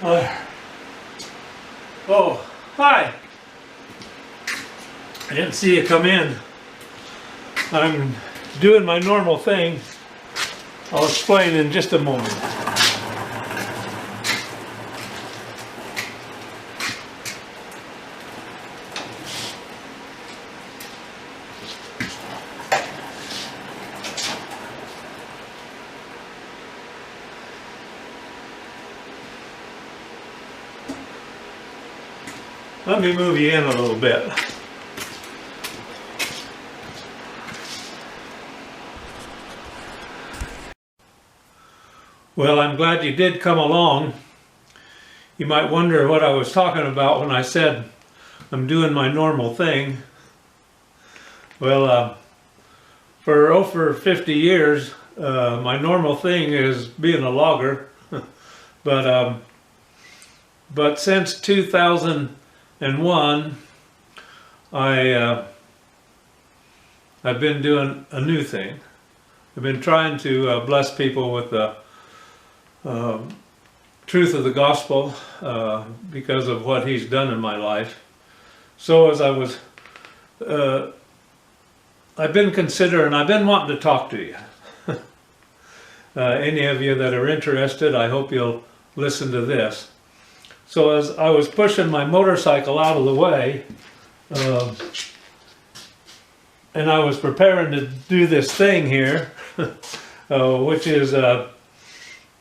Oh, hi. I didn't see you come in. I'm doing my normal thing. I'll explain in just a moment. Let me move you in a little bit. Well, I'm glad you did come along. You might wonder what I was talking about when I said I'm doing my normal thing. Well, for over 50 years, my normal thing is being a logger. But since 2001, I've been doing a new thing. I've been trying to bless people with the truth of the gospel because of what he's done in my life. So as I was, I've been considering, I've been wanting to talk to you. Any of you that are interested, I hope you'll listen to this. So as I was pushing my motorcycle out of the way, and I was preparing to do this thing here, which is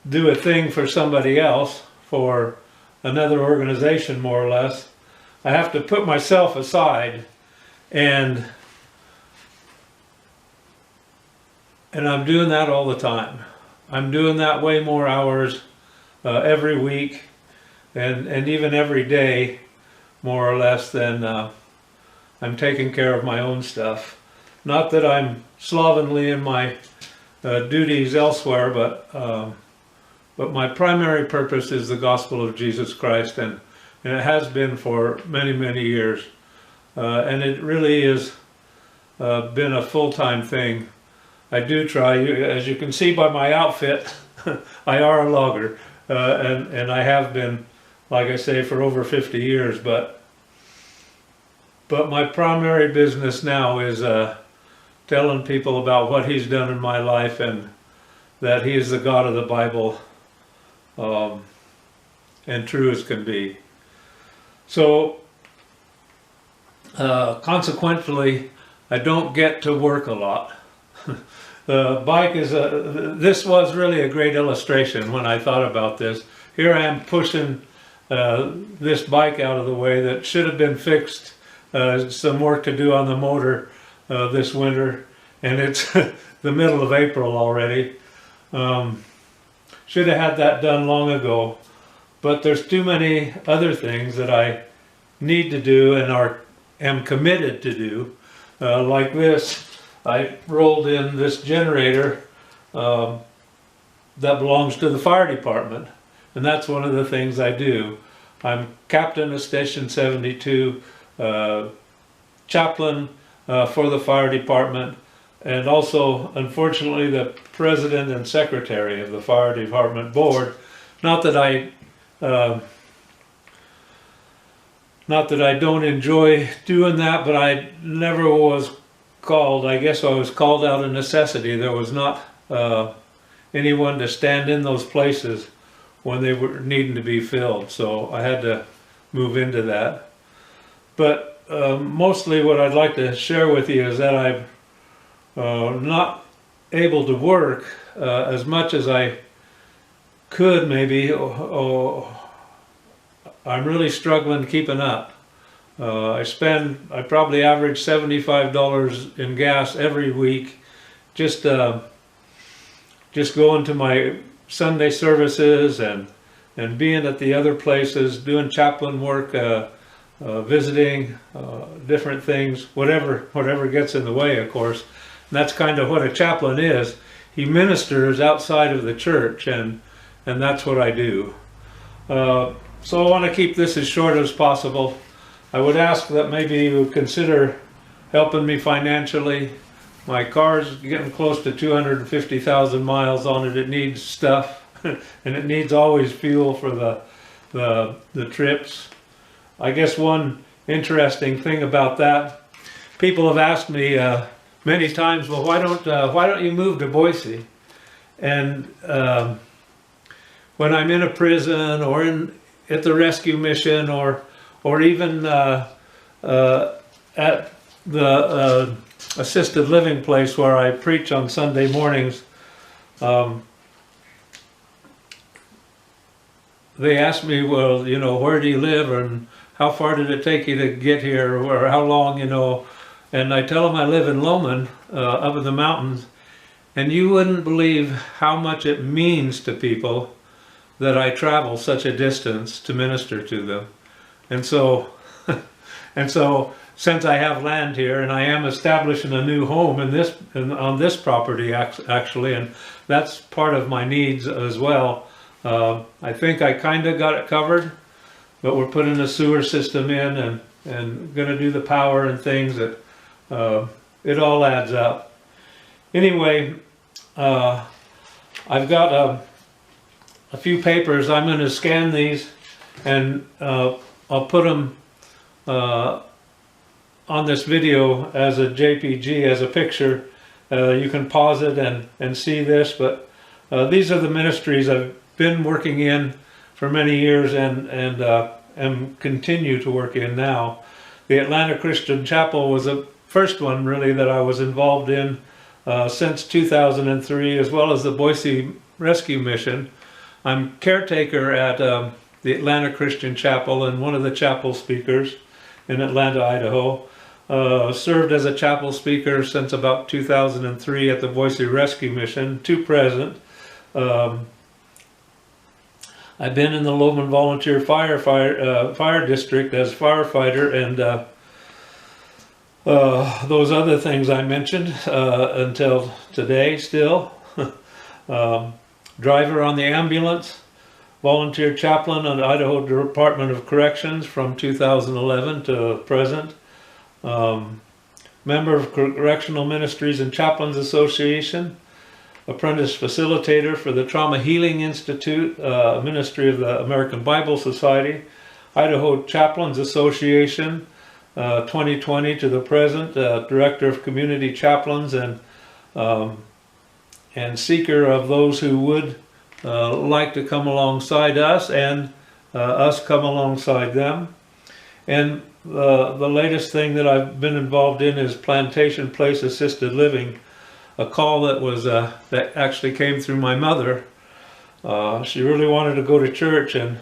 do a thing for somebody else, for another organization more or less, I have to put myself aside, and I'm doing that all the time. I'm doing that way more hours every week, and even every day, more or less, than I'm taking care of my own stuff. Not that I'm slovenly in my duties elsewhere, but my primary purpose is the gospel of Jesus Christ, and it has been for many, many years. And it really has been a full-time thing. I do try, as you can see by my outfit, I are a logger, and I have been, like I say, for over 50 years, but my primary business now is telling people about what he's done in my life, and that he is the God of the Bible, and true as can be. So consequently, I don't get to work a lot. The bike is this was really a great illustration when I thought about this. Here I am pushing this bike out of the way that should have been fixed. Some work to do on the motor this winter, and it's the middle of April already. Should have had that done long ago, but there's too many other things that I need to do and am committed to do. Like this, I rolled in this generator that belongs to the fire department, and that's one of the things I do. I'm captain of Station 72, chaplain for the fire department, and also, unfortunately, the president and secretary of the fire department board. Not that I don't enjoy doing that, but I never was called. I guess I was called out of necessity. There was not anyone to stand in those places when they were needing to be filled, so I had to move into that. But mostly what I'd like to share with you is that I'm not able to work as much as I could maybe. I'm really struggling keeping up. I probably average $75 in gas every week, just going to my Sunday services and being at the other places, doing chaplain work, visiting different things, whatever gets in the way, of course. And that's kind of what a chaplain is. He ministers outside of the church, and that's what I do. So I want to keep this as short as possible. I would ask that maybe you would consider helping me financially. My car's getting close to 250,000 miles on it. It needs stuff, and it needs always fuel for the the trips. I guess one interesting thing about that, people have asked me many times, well, why don't you move to Boise? And when I'm in a prison or at the rescue mission or even at the assisted living place where I preach on Sunday mornings, they ask me, well, you know, where do you live and how far did it take you to get here, or how long, you know? And I tell them I live in Loman, up in the mountains, and you wouldn't believe how much it means to people that I travel such a distance to minister to them. And so, since I have land here and I am establishing a new home on this property actually, and that's part of my needs as well. I think I kind of got it covered, but we're putting a sewer system in and going to do the power and things that it all adds up. Anyway, I've got a few papers. I'm going to scan these and I'll put them on this video as a JPG, as a picture. You can pause it and see this, but these are the ministries I've been working in for many years and continue to work in now. The Atlanta Christian Chapel was the first one really that I was involved in since 2003, as well as the Boise Rescue Mission. I'm caretaker at the Atlanta Christian Chapel and one of the chapel speakers in Atlanta, Idaho. Served as a chapel speaker since about 2003 at the Boise Rescue Mission to present. I've been in the Loman Volunteer Fire District as firefighter and those other things I mentioned until today still. Driver on the ambulance, volunteer chaplain on the Idaho Department of Corrections from 2011 to present. Member of Correctional Ministries and Chaplains Association, apprentice facilitator for the Trauma Healing Institute, ministry of the American Bible Society, Idaho Chaplains Association, 2020 to the present, director of community chaplains and seeker of those who would like to come alongside us and us come alongside them. And the latest thing that I've been involved in is Plantation Place Assisted Living, a call that was that actually came through my mother. She really wanted to go to church, and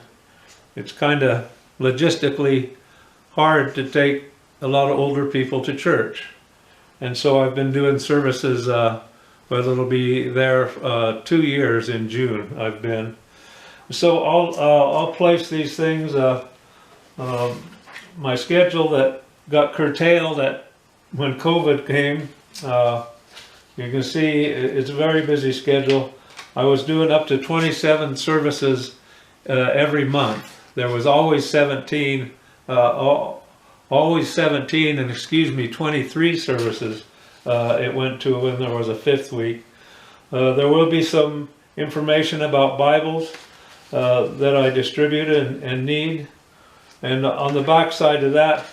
it's kind of logistically hard to take a lot of older people to church. And so I've been doing services, whether it'll be there 2 years in June I've been. So I'll place these things, my schedule that got curtailed when COVID came. You can see it's a very busy schedule. I was doing up to 27 services every month. There was always 17, and excuse me, 23 services it went to when there was a fifth week. There will be some information about Bibles that I distribute and need. And on the back side of that,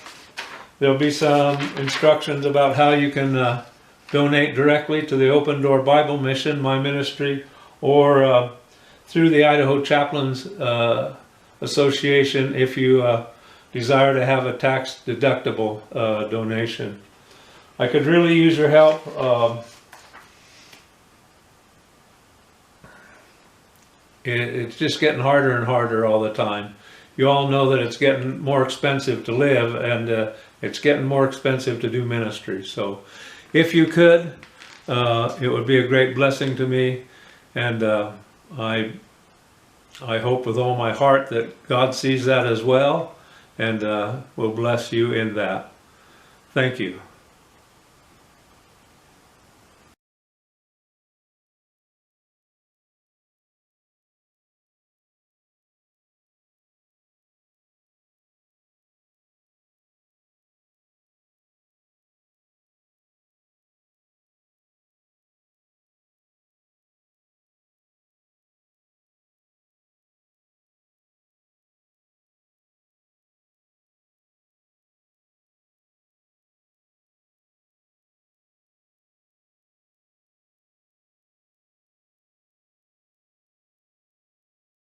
there'll be some instructions about how you can donate directly to the Open Door Bible Mission, my ministry, or through the Idaho Chaplains Association if you desire to have a tax-deductible donation. I could really use your help. It's just getting harder and harder all the time. You all know that it's getting more expensive to live, and it's getting more expensive to do ministry. So if you could, it would be a great blessing to me, and I hope with all my heart that God sees that as well, and will bless you in that. Thank you.